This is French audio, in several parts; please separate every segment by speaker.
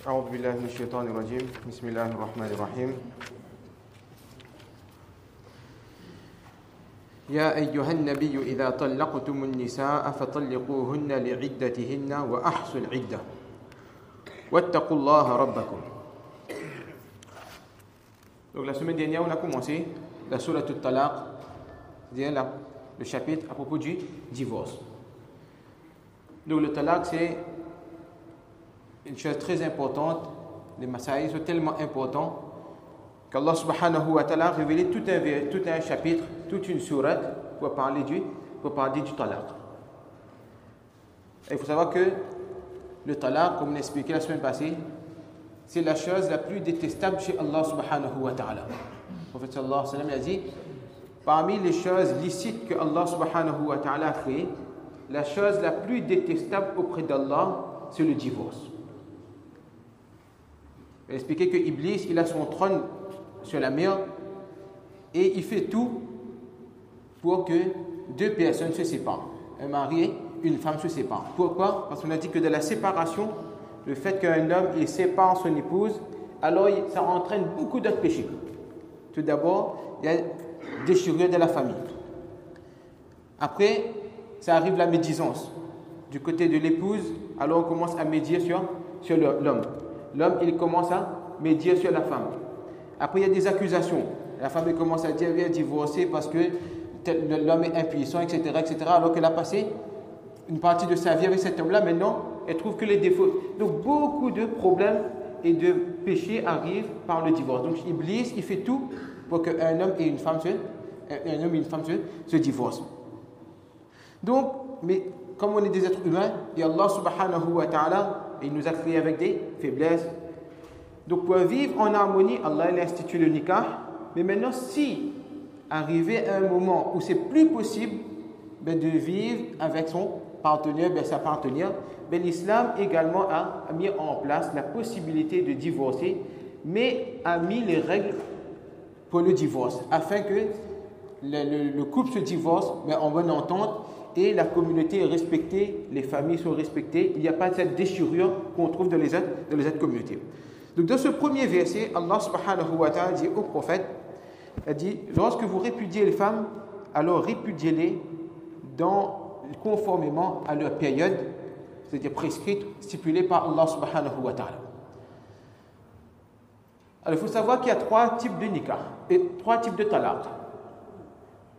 Speaker 1: أعوذ بالله من الشيطان الرجيم بسم الله الرحمن الرحيم يا أيها النبي إذا طلقتم النساء فطلقوهن لعدتهن وأحصوا العدة واتقوا الله ربكم. Donc la semaine dernière on a commencé la sourate At-Talaq, c'est-à-dire le chapitre à propos du divorce. Donc le talaq c'est une chose très importante. Les masaïs sont tellement importants qu'Allah subhanahu wa ta'ala a révélé tout un chapitre, toute une sourate pour parler du talaq. Et il faut savoir que le talaq, comme on a expliqué la semaine passée, c'est la chose la plus détestable chez Allah subhanahu wa ta'ala. Le prophète sallallahu alayhi wa sallam a dit, parmi les choses licites que Allah subhanahu wa ta'ala a créées, la chose la plus détestable auprès d'Allah, c'est le divorce. Il a expliqué que Iblis, il a son trône sur la mer et il fait tout pour que deux personnes se séparent. Un mari et une femme se séparent. Pourquoi? Parce qu'on a dit que de la séparation, le fait qu'un homme il sépare son épouse, alors ça entraîne beaucoup d'autres péchés. Tout d'abord, il y a déchirure de la famille. Après, ça arrive la médisance. Du côté de l'épouse, alors on commence à médire sur l'homme. L'homme, il commence à médire sur la femme. Après, il y a des accusations. La femme, elle commence à dire, elle est divorcée parce que l'homme est impuissant, etc., etc., alors qu'elle a passé une partie de sa vie avec cet homme-là. Maintenant, elle trouve que les défauts. Donc, beaucoup de problèmes et de péchés arrivent par le divorce. Donc, Iblis, il fait tout pour qu'un homme et une femme se divorcent. Donc, mais comme on est des êtres humains, et Allah subhanahu wa ta'ala, il nous a créés avec des faiblesses. Donc pour vivre en harmonie, Allah il a institué le nikah. Mais maintenant, si arrivé à un moment où c'est plus possible de vivre avec son partenaire, sa partenaire, l'islam également a mis en place la possibilité de divorcer, mais a mis les règles pour le divorce, afin que le couple se divorce, mais en bonne entente, et la communauté est respectée, les familles sont respectées, il n'y a pas cette déchirure qu'on trouve dans les autres communautés. Donc dans ce premier verset, Allah subhanahu wa ta'ala dit au prophète, il dit, lorsque vous répudiez les femmes, alors répudiez-les conformément à leur période, c'est-à-dire prescrite, stipulée par Allah subhanahu wa ta'ala. Alors il faut savoir qu'il y a trois types de nikah, et trois types de talaq.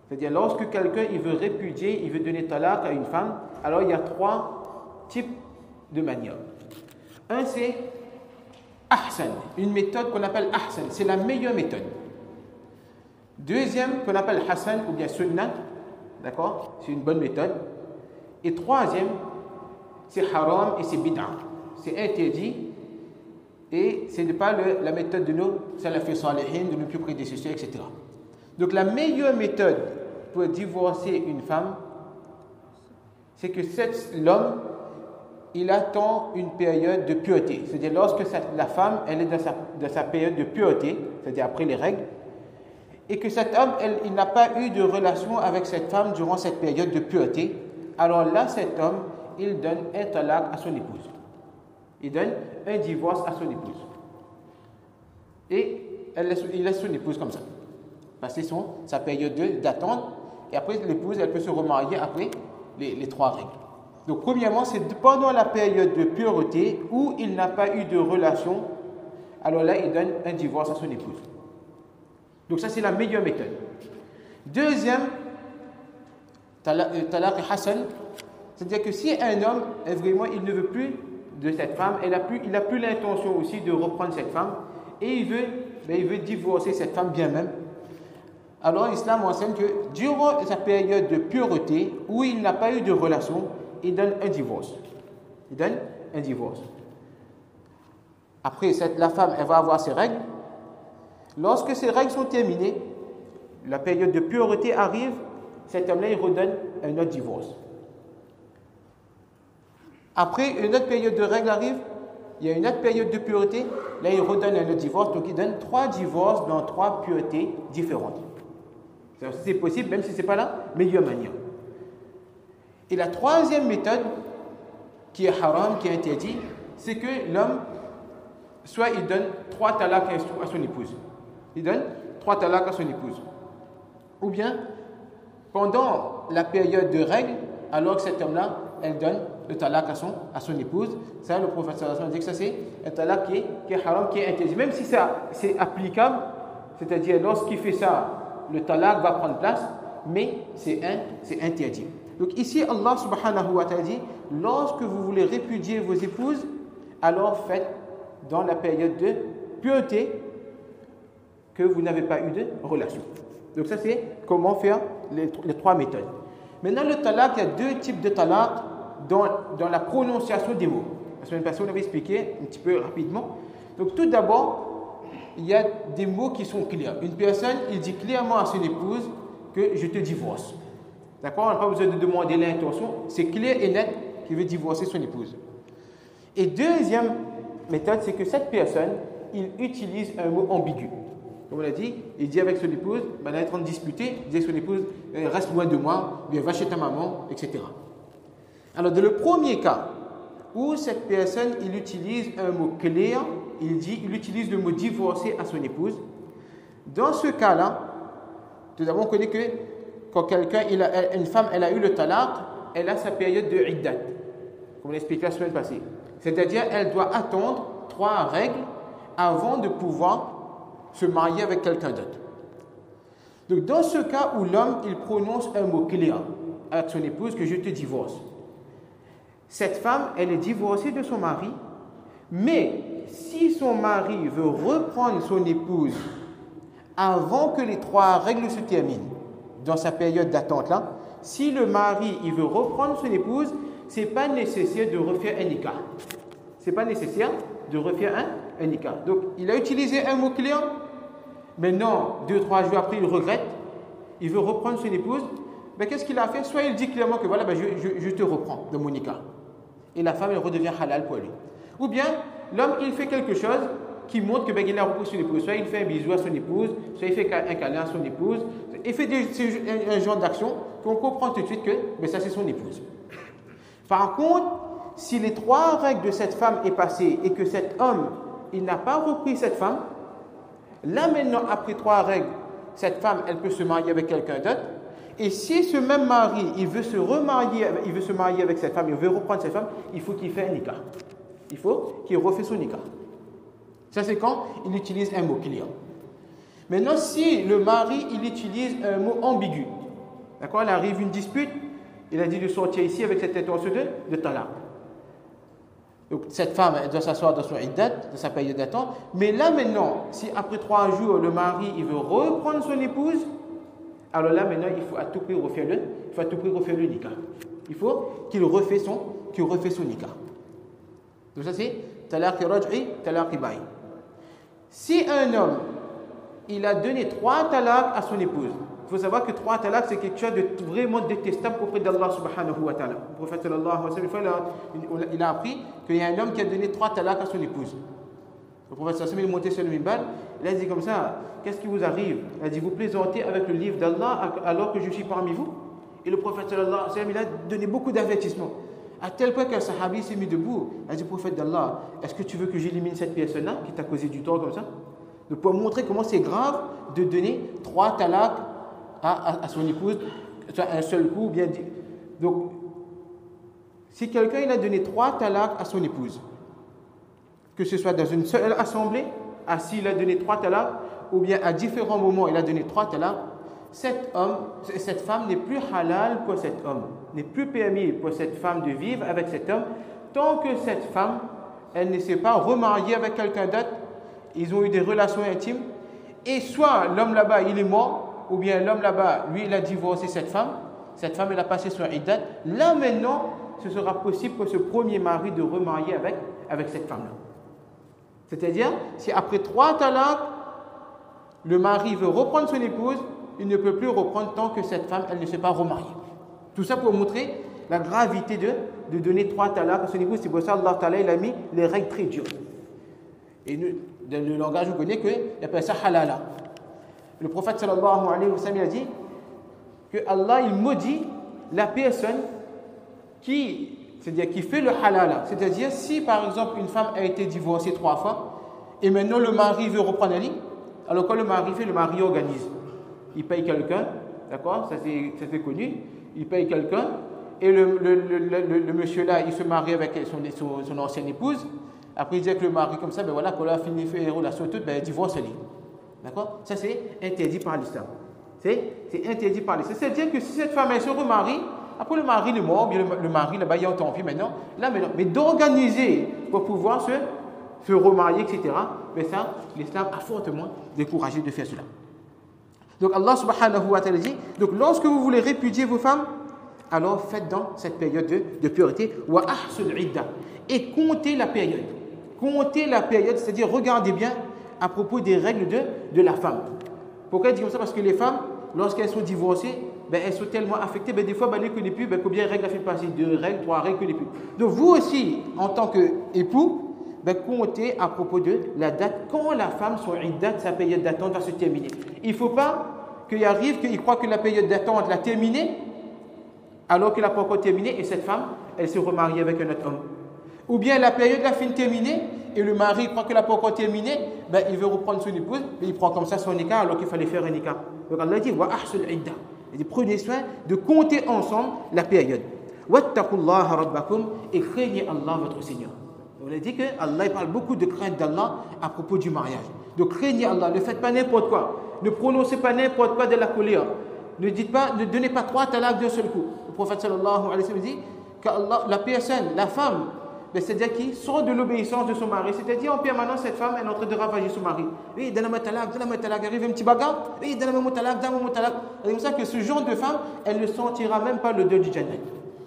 Speaker 1: C'est-à-dire, lorsque quelqu'un il veut répudier, il veut donner talaq à une femme, alors il y a trois types de manières. Un, c'est ahsan, une méthode qu'on appelle ahsan, c'est la meilleure méthode. Deuxième, qu'on appelle hasan ou bien sunnah, d'accord, c'est une bonne méthode. Et troisième, c'est haram et c'est bid'a, c'est interdit et ce n'est pas la méthode de nos salafis salihin, de nos plus prédécesseurs, etc. Donc la meilleure méthode pour divorcer une femme, c'est que l'homme, il attend une période de pureté. C'est-à-dire lorsque la femme, elle est dans sa période de pureté, c'est-à-dire après les règles, et que cet homme, il n'a pas eu de relation avec cette femme durant cette période de pureté, alors là, cet homme, il donne un talaq à son épouse. Il donne un divorce à son épouse. Et il laisse son épouse comme ça. Passer sa période d'attente, et après l'épouse, elle peut se remarier après les trois règles. Donc premièrement, c'est pendant la période de pureté où il n'a pas eu de relation, alors là, il donne un divorce à son épouse. Donc ça, c'est la meilleure méthode. Deuxième, talaq hasan, c'est-à-dire que si un homme, vraiment, il ne veut plus de cette femme, il n'a plus l'intention aussi de reprendre cette femme, et il veut divorcer cette femme bien même, alors l'islam enseigne que durant sa période de pureté, où il n'a pas eu de relation, il donne un divorce. Il donne un divorce. Après, la femme, elle va avoir ses règles. Lorsque ces règles sont terminées, la période de pureté arrive, cet homme-là, il redonne un autre divorce. Après, une autre période de règles arrive, il y a une autre période de pureté, là, il redonne un autre divorce, donc il donne 3 divorces dans 3 puretés différentes. C'est possible, même si ce n'est pas la meilleure manière. Et la troisième méthode, qui est haram, qui est interdit, c'est que l'homme, soit il donne 3 talaks à son épouse. Il donne 3 talaks à son épouse. Ou bien, pendant la période de règles, alors que cet homme-là, elle donne le talak à son épouse. Ça, le prophète sallallahu alayhi wa sallam dit que ça, c'est un talak qui est haram, qui est interdit. Même si ça, c'est applicable, c'est-à-dire lorsqu'il fait ça, le talak va prendre place, mais c'est interdit. Donc ici, Allah subhanahu wa ta'ala dit, lorsque vous voulez répudier vos épouses, alors faites dans la période de pureté que vous n'avez pas eu de relation. Donc ça, c'est comment faire les 3 méthodes. Maintenant, le talaq, il y a 2 types de talaq dans la prononciation des mots. La semaine passée, on avait expliqué un petit peu rapidement. Donc tout d'abord, il y a des mots qui sont clairs. Une personne, il dit clairement à son épouse que je te divorce. D'accord? On n'a pas besoin de demander l'intention. C'est clair et net qu'il veut divorcer son épouse. Et deuxième méthode, c'est que cette personne, il utilise un mot ambigu. Comme on l'a dit, il dit avec son épouse, elle est en train de disputer, il dit à son épouse, reste loin de moi, bien va chez ta maman, etc. Alors, dans le premier cas, où cette personne, il utilise un mot clair, il utilise le mot divorcer à son épouse. Dans ce cas-là, tout d'abord, on connaît que quand une femme, elle a eu le talaq, elle a sa période de iddat, comme on l'a expliqué la semaine passée. C'est-à-dire, elle doit attendre 3 règles avant de pouvoir se marier avec quelqu'un d'autre. Donc, dans ce cas où l'homme, il prononce un mot clair avec son épouse, que je te divorce, cette femme, elle est divorcée de son mari, mais si son mari veut reprendre son épouse avant que les 3 règles se terminent, dans sa période d'attente-là, si le mari, il veut reprendre son épouse, ce n'est pas nécessaire de refaire un nikah. Ce n'est pas nécessaire de refaire un nikah. Donc, il a utilisé un mot clair. Maintenant, 2-3 jours après, il regrette. Il veut reprendre son épouse. Mais qu'est-ce qu'il a fait? Soit il dit clairement que voilà, je te reprends de mon nikah. Et la femme, elle redevient halal pour lui. Ou bien, l'homme, il fait quelque chose qui montre que il a repris son épouse. Soit il fait un bisou à son épouse, soit il fait un câlin à son épouse. Il fait un genre d'action qu'on comprend tout de suite que ça, c'est son épouse. Par contre, si les 3 règles de cette femme est passée et que cet homme, il n'a pas repris cette femme, là maintenant, après 3 règles, cette femme, elle peut se marier avec quelqu'un d'autre. Et si ce même mari, il veut se marier avec cette femme, il veut reprendre cette femme, il faut qu'il fasse un nikah. Il faut qu'il refait son nikah. Ça, c'est quand il utilise un mot clair. Maintenant, si le mari, il utilise un mot ambigu, d'accord, il arrive une dispute, il a dit de sortir ici avec cette intention de talaq. Donc, cette femme, elle doit s'asseoir dans son iddat, dans sa période d'attente. Mais là, maintenant, si après 3 jours, le mari, il veut reprendre son épouse, alors là, maintenant, il faut à tout prix refaire le nikah. Il faut qu'il refait son nikah. Donc, ça, c'est talaq raj'i, talaq ba'i. Si un homme, il a donné 3 talaqs à son épouse, il faut savoir que 3 talaqs, c'est quelque chose de vraiment détestable auprès d'Allah subhanahu wa ta'ala. Le prophète sallallahu alayhi wa sallam, il a appris qu'il y a un homme qui a donné 3 talaqs à son épouse. Le prophète sallallahu alayhi wa sallam, il est monté sur le minbar, il a dit comme ça, qu'est-ce qui vous arrive? Il a dit, vous plaisantez avec le livre d'Allah alors que je suis parmi vous? Et le prophète sallallahu alayhi wa sallam, il a donné beaucoup d'avertissements. À tel point qu'un sahabi s'est mis debout. Il a dit, prophète d'Allah, est-ce que tu veux que j'élimine cette personne-là qui t'a causé du tort comme ça? Donc, pour montrer comment c'est grave de donner 3 talaqs à son épouse, soit un seul coup, bien dit. Donc, si quelqu'un il a donné 3 talaqs à son épouse, que ce soit dans une seule assemblée, assis, il a donné 3 talaqs, ou bien à différents moments, il a donné 3 talaqs, cette femme n'est plus halal pour cet homme, n'est plus permis pour cette femme de vivre avec cet homme, tant que cette femme, elle ne s'est pas remariée avec quelqu'un d'autre, ils ont eu des relations intimes, et soit l'homme là-bas, il est mort, ou bien l'homme là-bas, lui, il a divorcé cette femme, elle a passé son iddat, là maintenant, ce sera possible pour ce premier mari de remarier avec cette femme-là. C'est-à-dire, si après 3 talaqs, le mari veut reprendre son épouse, il ne peut plus reprendre tant que cette femme, elle ne s'est pas remariée. Tout ça pour montrer la gravité de donner 3 talaqs à son épouse. C'est pour ça Allah Ta'ala, il a mis les règles très dures. Et nous, dans le langage, on connaît qu'il appelle ça halala. Le prophète sallallahu alayhi wa sallam, il a dit que Allah, il maudit la personne qui fait le halala. C'est-à-dire, si par exemple une femme a été divorcée 3 fois, et maintenant le mari veut reprendre la ligne, alors quand le mari fait, le mari organise. Il paye quelqu'un, d'accord, ça c'est connu, il paye quelqu'un, et le monsieur là, il se marie avec son ancienne épouse, après il dit que le mari comme ça, ben voilà, quand il a fini de faire les relations toutes, ben il divorce lui. D'accord? Ça c'est interdit par l'islam. C'est interdit par l'islam. C'est-à-dire que si cette femme elle se remarie, après le mari est mort, bien le mari là-bas il a tant pis maintenant, mais d'organiser pour pouvoir se remarier, etc. Mais ça, l'islam a fortement découragé de faire cela. Donc Allah subhanahu wa ta'ala dit, donc lorsque vous voulez répudier vos femmes, alors faites dans cette période de pureté, wa ahsul idda, et comptez la période. Comptez la période, c'est-à-dire regardez bien à propos des règles de la femme. Pourquoi il dit comme ça? Parce que les femmes, lorsqu'elles sont divorcées, ben, elles sont tellement affectées, ben, des fois, ben, elles ne connaissent plus, ben, combien de règles a fait passer? 2 règles, 3 règles, ne connaissent plus. Donc vous aussi, en tant qu'époux, ben, comptez à propos de la date, quand la femme, son iddat, sa période d'attente va se terminer. Il ne faut pas qu'il arrive qu'il croit que la période d'attente l'a terminée, alors qu'elle n'a pas encore terminé, et cette femme, elle se remarie avec un autre homme. Ou bien la période a fini terminée, et le mari croit qu'elle n'a pas encore terminé, ben, il veut reprendre son épouse, mais il prend comme ça son écart alors qu'il fallait faire un écart. Donc Allah dit, wa ahsul idda. Il dit, prenez soin de compter ensemble la période. Wattaqullaha rabbakum, et craignez Allah, votre Seigneur. On a dit que Allah parle beaucoup de crainte d'Allah à propos du mariage. Donc craignez Allah, ne faites pas n'importe quoi. Ne prononcez pas n'importe quoi de la colère. Ne donnez pas 3 talaks d'un seul coup. Le prophète sallallahu alayhi wa sallam dit que Allah, la personne, la femme, c'est-à-dire qui sort de l'obéissance de son mari, c'est-à-dire en permanence cette femme est en train de ravager son mari. Oui, donne-moi talak, arrive un petit bagarre, oui, donne-moi talak. C'est comme ça que ce genre de femme, elle ne sentira même pas l'odeur du Jannat.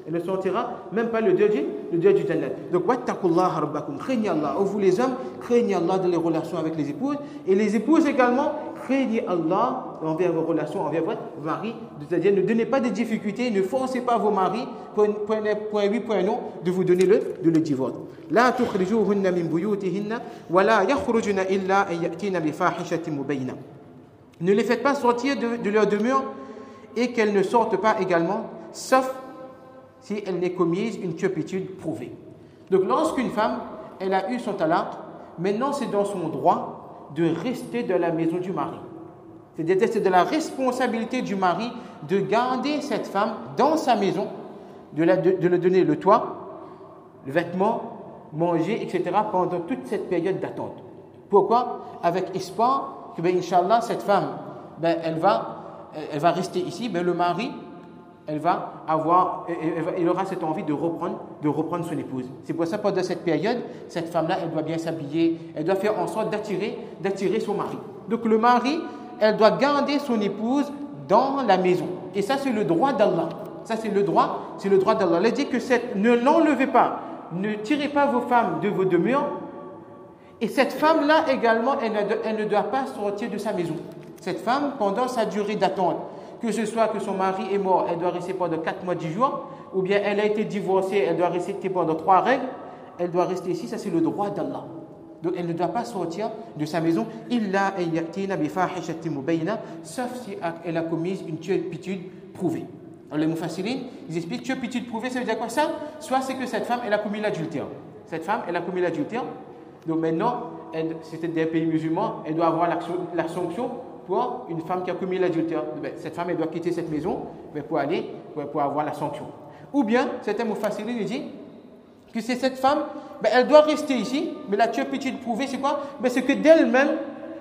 Speaker 1: Elle ne sentira même pas l'odeur du Jannat. Donc, wattaqullaha rabbakum, craignez Allah. Vous les hommes, craignez Allah dans les relations avec les épouses. Et les épouses également, craignez Allah envers vos relations, envers votre mari. C'est-à-dire, ne donnez pas de difficultés, ne forcez pas vos maris, point oui, point non, de vous donner le divorce. La tukhrijuhunna min buyutihinna, wa la yakhrujuna illa an yatina bi fahishatin mubayyinah. Ne les faites pas sortir de leur demeure et qu'elles ne sortent pas également, sauf si elle n'est commise une turpitude prouvée. Donc lorsqu'une femme, elle a eu son talaq, maintenant c'est dans son droit de rester dans la maison du mari. C'est-à-dire c'est de la responsabilité du mari de garder cette femme dans sa maison, de lui donner le toit, le vêtement, manger, etc. pendant toute cette période d'attente. Pourquoi? Avec espoir que, ben, Inch'Allah, cette femme, ben, elle va rester ici, ben, le mari, il aura cette envie de reprendre son épouse. C'est pour ça, pendant cette période, cette femme-là, elle doit bien s'habiller, elle doit faire en sorte d'attirer son mari. Donc le mari, elle doit garder son épouse dans la maison. Et ça, c'est le droit d'Allah. Ça, c'est le droit d'Allah. Elle dit que ne l'enlevez pas, ne tirez pas vos femmes de vos demeures. Et cette femme-là également, elle ne doit pas sortir de sa maison. Cette femme, pendant sa durée d'attente, que ce soit que son mari est mort, elle doit rester pendant 4 mois, 10 jours, ou bien elle a été divorcée, elle doit rester pendant 3 règles, elle doit rester ici, ça c'est le droit d'Allah. Donc elle ne doit pas sortir de sa maison, illa an yatina bi fahishatin mubayyinah, sauf si elle a commis une turpitude prouvée. Alors les mufassirin, ils expliquent turpitude prouvée, ça veut dire quoi ça? Soit c'est que cette femme, elle a commis l'adultère. Cette femme, elle a commis l'adultère. Donc maintenant, c'était des pays musulmans, elle doit avoir la sanction pour une femme qui a commis l'adultère. Cette femme, elle doit quitter cette maison pour avoir la sanction. Ou bien, certains mufassirin disent que c'est cette femme, elle doit rester ici, mais la turpitude prouvée, c'est quoi? C'est que d'elle-même,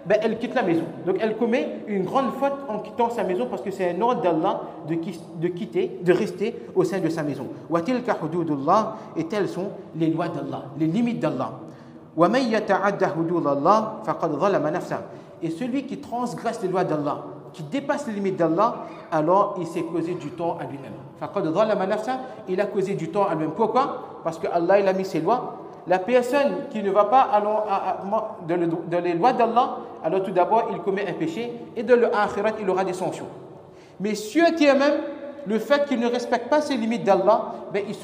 Speaker 1: elle quitte la maison. Donc elle commet une grande faute en quittant sa maison parce que c'est un ordre d'Allah de rester au sein de sa maison. Wa tilka hududullah, et telles sont les lois d'Allah, les limites d'Allah. Wa man yata'adda hududallah faqad zalama nafsahu. Et celui qui transgresse les lois d'Allah, qui dépasse les limites d'Allah, alors il s'est causé du tort à lui-même. Faqad zalama nafsahu, il a causé du tort à lui-même. Pourquoi? Parce que Allah il a mis ses lois. La personne qui ne va pas dans les lois d'Allah, alors tout d'abord, il commet un péché et dans le akhirat, il aura des sanctions. Mais sur terre-même, le fait qu'il ne respecte pas ces limites d'Allah, il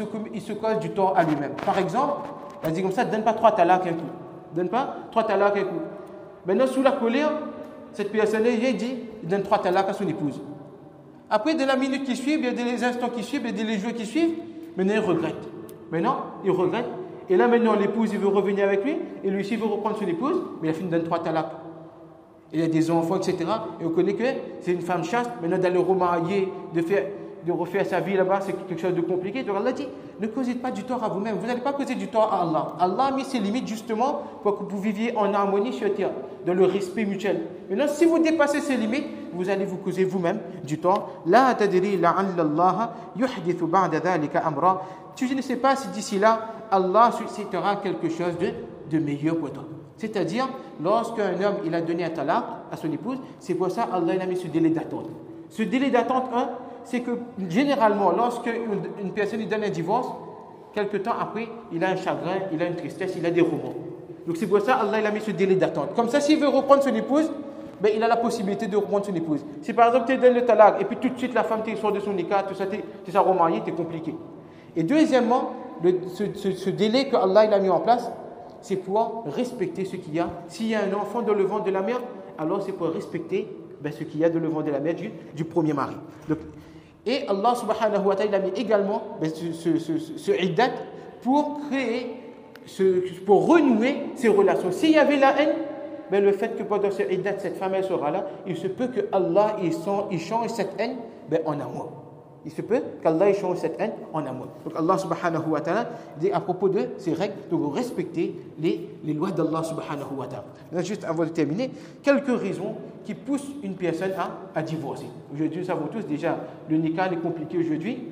Speaker 1: se cause du tort à lui-même. Par exemple, on dit comme ça, donne pas 3 talaks un coup. Donne pas 3 talaks un coup. Maintenant, sous la colère, cette personne-là, il donne 3 talaks à son épouse. Après, de la minute qui suit, des instants qui suivent, des les jours qui suivent, maintenant il regrette. Et là maintenant, l'épouse, il veut revenir avec lui, et lui aussi, il veut reprendre son épouse, mais la fille donne 3 talaks. Il y a des enfants, etc. Et on connaît que c'est une femme chaste. Maintenant, d'aller remarier, de refaire sa vie là-bas, c'est quelque chose de compliqué. Donc Allah dit, ne causez pas du tort à vous-même. Vous n'allez pas causer du tort à Allah. Allah a mis ses limites justement pour que vous viviez en harmonie sur terre, dans le respect mutuel. Maintenant, si vous dépassez ces limites, vous allez vous causer vous-même du tort. La tadri la'alla Allah yuhdithu ba'da dhalika amra. Tu ne sais pas si d'ici là, Allah suscitera quelque chose de meilleur pour toi. C'est-à-dire, lorsqu'un homme il a donné un talaq à son épouse, c'est pour ça Allah il a mis ce délai d'attente. Ce délai d'attente, c'est que généralement, lorsque une personne lui donne un divorce, quelque temps après, il a un chagrin, il a une tristesse, il a des remords. Donc c'est pour ça Allah il a mis ce délai d'attente. Comme ça, s'il veut reprendre son épouse, ben, il a la possibilité de reprendre son épouse. Si par exemple, tu donnes le talaq et puis tout de suite la femme sort de son écart, tout ça, tu es remarié, c'est compliqué. Et deuxièmement, ce délai que Allah il a mis en place, c'est pour respecter ce qu'il y a. S'il y a un enfant dans le ventre de la mère, alors c'est pour respecter ce qu'il y a dans le ventre de la mère du premier mari. Donc, et Allah subhanahu wa ta'ala a mis également ce iddat pour pour renouer ces relations. S'il y avait la haine, le fait que pendant ce iddat, cette femme elle sera là, il se peut que Allah il change cette haine en amour. Il se peut qu'Allah change cette haine en amour. Donc Allah subhanahu wa ta'ala dit à propos de ces règles, de respecter les lois d'Allah subhanahu wa ta'ala. Juste avant de terminer, quelques raisons qui poussent une personne à divorcer. Aujourd'hui, nous savons tous déjà, le nikah est compliqué aujourd'hui.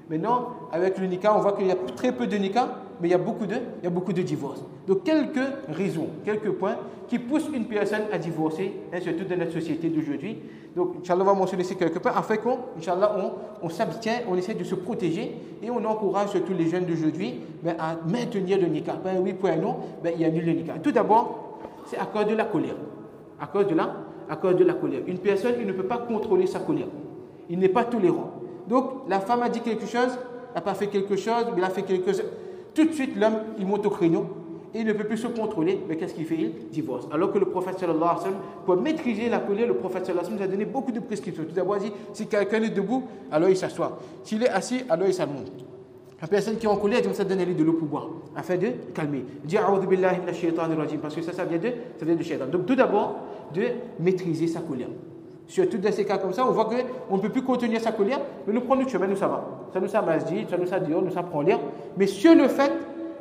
Speaker 1: Maintenant, avec le nikah, on voit qu'il y a très peu de nikah, mais il y a beaucoup de divorces. Donc quelques raisons, quelques points qui poussent une personne à divorcer, surtout dans notre société d'aujourd'hui. Donc, Inch'Allah, on va mentionner ces quelques points afin qu'on s'abstient, on essaie de se protéger et on encourage surtout les jeunes d'aujourd'hui à maintenir le nikah. Oui, pour un non, il annule le nikah. Tout d'abord, c'est à cause de la colère. À cause de la colère. Une personne, il ne peut pas contrôler sa colère. Il n'est pas tolérant. Donc, la femme a dit quelque chose, n'a pas fait quelque chose, mais il a fait quelque chose. Tout de suite, l'homme, il monte au créneau et il ne peut plus se contrôler. Mais qu'est-ce qu'il fait? Il divorce. Alors que le prophète sallallahu alayhi wa sallam, pour maîtriser la colère, le prophète sallallahu alayhi wa sallam nous a donné beaucoup de prescriptions. Tout d'abord, il dit, si quelqu'un est debout, alors il s'assoit. S'il est assis, alors il s'allonge. La personne qui est en colère, il doit donner de l'eau pour boire, afin de calmer. Dis a'udhu billahi minash shaitanir rajim, parce que ça vient de shaitan. Donc tout d'abord, de maîtriser sa colère. Surtout dans ces cas comme ça, on voit qu'on ne peut plus contenir sa colère, mais nous prenons le chemin, nous ça va. Ça nous a masjid, ça nous a dehors, nous ça prend l'air. Mais sur le fait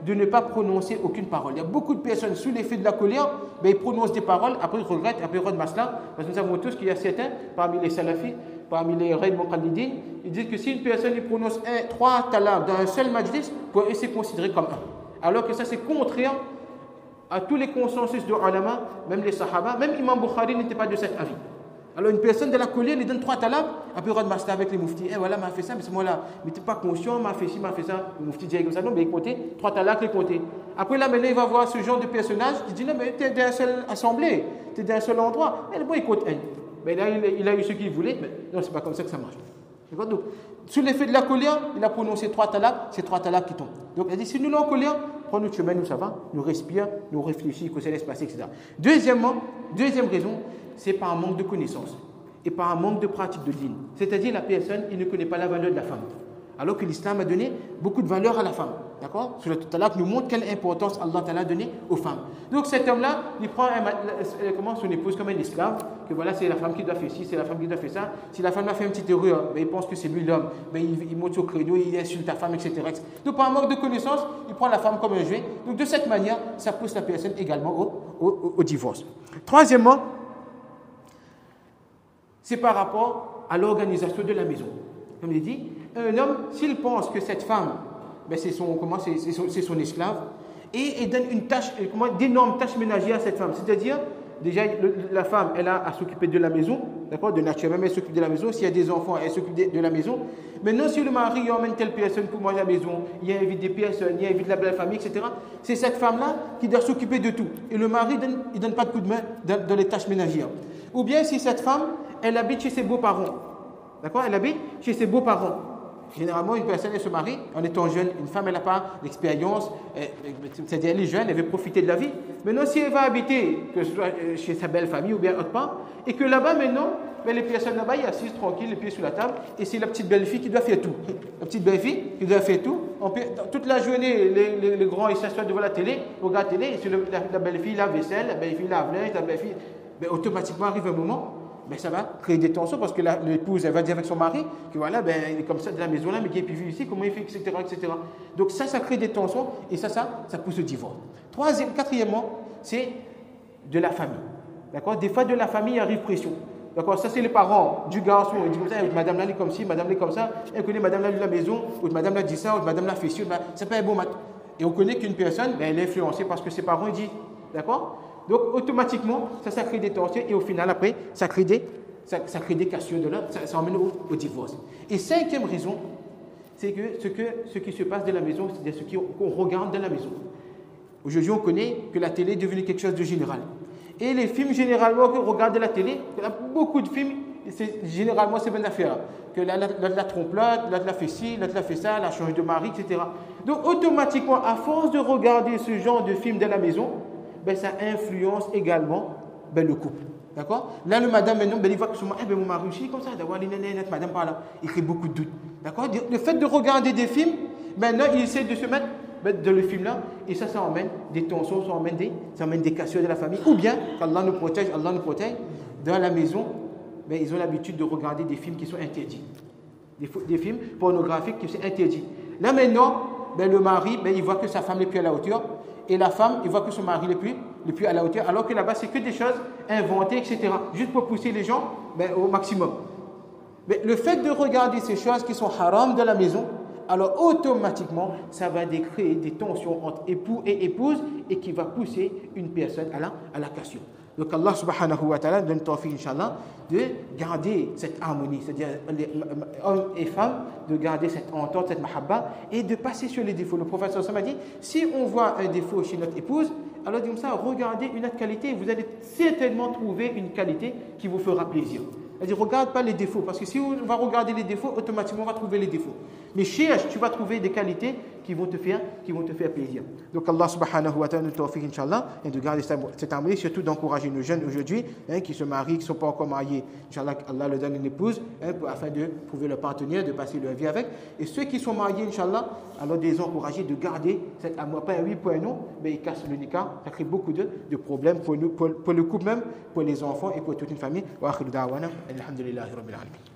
Speaker 1: de ne pas prononcer aucune parole. Il y a beaucoup de personnes sous l'effet de la colère, ils prononcent des paroles, après ils regrettent, après ils rendent masla. Parce que nous savons tous qu'il y a certains, parmi les salafis, parmi les raïds muqallidin, ils disent que si une personne il prononce 3 talaq dans un seul majlis, pour eux c'est considéré comme un. Alors que ça c'est contraire à tous les consensus de ulama, même les sahaba, même Imam Bukhari n'était pas de cet avis. Alors une personne de la colère, il donne 3 talaq, après il rentre masla avec les muftis. Voilà, m'a fait ça, mais c'est moi là, mais tu n'es pas conscient, m'a fait ci, m'a fait ça. Le mufti dit comme ça, non, mais il comptait, 3 talaq, il comptait. Après là, maintenant il va voir ce genre de personnage qui dit non, mais tu es d'un seul assemblée, tu es d'un seul endroit. Et bon, il compte un. Mais là, il a eu ce qu'il voulait, mais non, c'est pas comme ça que ça marche. Donc, sous l'effet de la colère, il a prononcé 3 talaq, c'est 3 talaq qui tombent. Donc, il a dit si nous sommes en colère, prends notre chemin, nous ça va, nous respire, nous réfléchissons, qu'on se laisse passer, etc. Deuxième raison, c'est par un manque de connaissance et par un manque de pratique de dîn. C'est-à-dire, la personne, il ne connaît pas la valeur de la femme. Alors que l'islam a donné beaucoup de valeur à la femme. D'accord? Sur le talaq nous montre quelle importance Allah a donnée aux femmes. Donc cet homme-là, il prend son épouse comme un esclave, que voilà, c'est la femme qui doit faire ci, c'est la femme qui doit faire ça. Si la femme a fait une petite erreur, il pense que c'est lui l'homme, il monte au créneau, il insulte ta femme, etc. Donc par un manque de connaissance, il prend la femme comme un jouet. Donc de cette manière, ça pousse la personne également au divorce. Troisièmement, c'est par rapport à l'organisation de la maison. Comme il dit, un homme, s'il pense que cette femme, c'est son esclave, et il donne d'énormes tâches ménagères à cette femme. C'est-à-dire, déjà, la femme, elle a à s'occuper de la maison, d'accord, de nature même, elle s'occupe de la maison. S'il y a des enfants, elle s'occupe de la maison. Maintenant, si le mari emmène telle personne pour manger à la maison, il invite des personnes, il invite la belle famille, etc., c'est cette femme-là qui doit s'occuper de tout. Et le mari, il ne donne pas de coup de main dans les tâches ménagères. Ou bien si cette femme, elle habite chez ses beaux-parents. D'accord? Elle habite chez ses beaux-parents. généralement, une personne, elle se marie en étant jeune. Une femme, elle n'a pas d'expérience, c'est-à-dire elle est jeune, elle veut profiter de la vie. Maintenant, si elle va habiter, que ce soit chez sa belle famille ou bien autre part, et que là-bas, maintenant, ben, les personnes là-bas, ils assisent tranquille, les pieds sous la table, et c'est la petite belle-fille qui doit faire tout. La petite belle-fille qui doit faire tout. Toute la journée, les grands, ils s'assoient devant la télé, regardent la télé, et c'est la belle-fille lave vaisselle, la belle-fille lave linge, la belle-fille. Ben, automatiquement, arrive un moment, ben, ça va créer des tensions parce que l'épouse, elle va dire avec son mari que voilà, ben, il est comme ça de la maison là, mais qui est plus vu ici, comment il fait, etc., etc. Donc ça crée des tensions et ça pousse au divorce. Quatrièmement, c'est de la famille. D'accord? Des fois, de la famille, il arrive pression. D'accord? Ça, c'est les parents du garçon. Ils disent comme ça, madame là, elle est comme ci, madame là, est comme ça. Elle connaît madame là de la maison, ou madame là dit ça, ou madame là fait ci. C'est pas un bon mat. Et on connaît qu'une personne, ben, elle est influencée parce que ses parents disent. D'accord? Donc, automatiquement, ça crée des tensions et au final, après, ça crée des cassures de là, ça emmène au divorce. Et cinquième raison, c'est que ce qui se passe de la maison, c'est ce qu'on regarde de la maison. Aujourd'hui, on connaît que la télé est devenue quelque chose de général. Et les films, généralement, qu'on regarde de la télé, il y a beaucoup de films, généralement, c'est bonne affaire. Que la trompe l'autre, l'autre la fait ci, l'autre la fait ça, la change de mari, etc. Donc, automatiquement, à force de regarder ce genre de films de la maison, ben, ça influence également ben, le couple. D'accord? Là, le madame, maintenant, ben, il voit que mon mari aussi, comme ça, d'avoir les nénettes, madame par là, il crée beaucoup de doutes. D'accord? Le fait de regarder des films, maintenant, il essaie de se mettre dans le film là, et ça emmène des tensions, ça emmène des cassures de la famille. Ou bien, qu'Allah nous protège, dans la maison, ben, ils ont l'habitude de regarder des films qui sont interdits. Des films pornographiques qui sont interdits. Là, maintenant, ben, le mari, ben, il voit que sa femme n'est plus à la hauteur. Et la femme, il voit que son mari n'est plus à la hauteur, alors que là-bas, c'est que des choses inventées, etc. Juste pour pousser les gens ben, au maximum. Mais le fait de regarder ces choses qui sont haram de la maison, alors automatiquement, ça va créer des tensions entre époux et épouse et qui va pousser une personne à la cassure. Donc Allah subhanahu wa ta'ala donne tawfiq, Inch'Allah, de garder cette harmonie, c'est-à-dire les hommes et femmes, de garder cette entente, cette mahabba, et de passer sur les défauts. Le prophète sallallahu alayhi wa sallam a dit, si on voit un défaut chez notre épouse, alors dit comme ça, regardez une autre qualité, et vous allez certainement trouver une qualité qui vous fera plaisir. C'est-à-dire, regarde pas les défauts, parce que si on va regarder les défauts, automatiquement on va trouver les défauts. Mais cherche, tu vas trouver des qualités qui vont te faire plaisir. Donc Allah subhanahu wa ta'ala nous tawfiq, Inch'Allah, et de garder cette harmonie, surtout d'encourager nos jeunes aujourd'hui, qui se marient, qui ne sont pas encore mariés. Inch'Allah, Allah leur donne une épouse, afin de trouver leur partenaire, de passer leur vie avec. Et ceux qui sont mariés, Inch'Allah, alors les encourager de garder cette amour, pas un oui pour un non, mais ils cassent le nikah, ça crée beaucoup de problèmes pour le couple même, pour les enfants et pour toute une famille. Wa akhiru da'wana, alhamdulillahi rabbil alamin.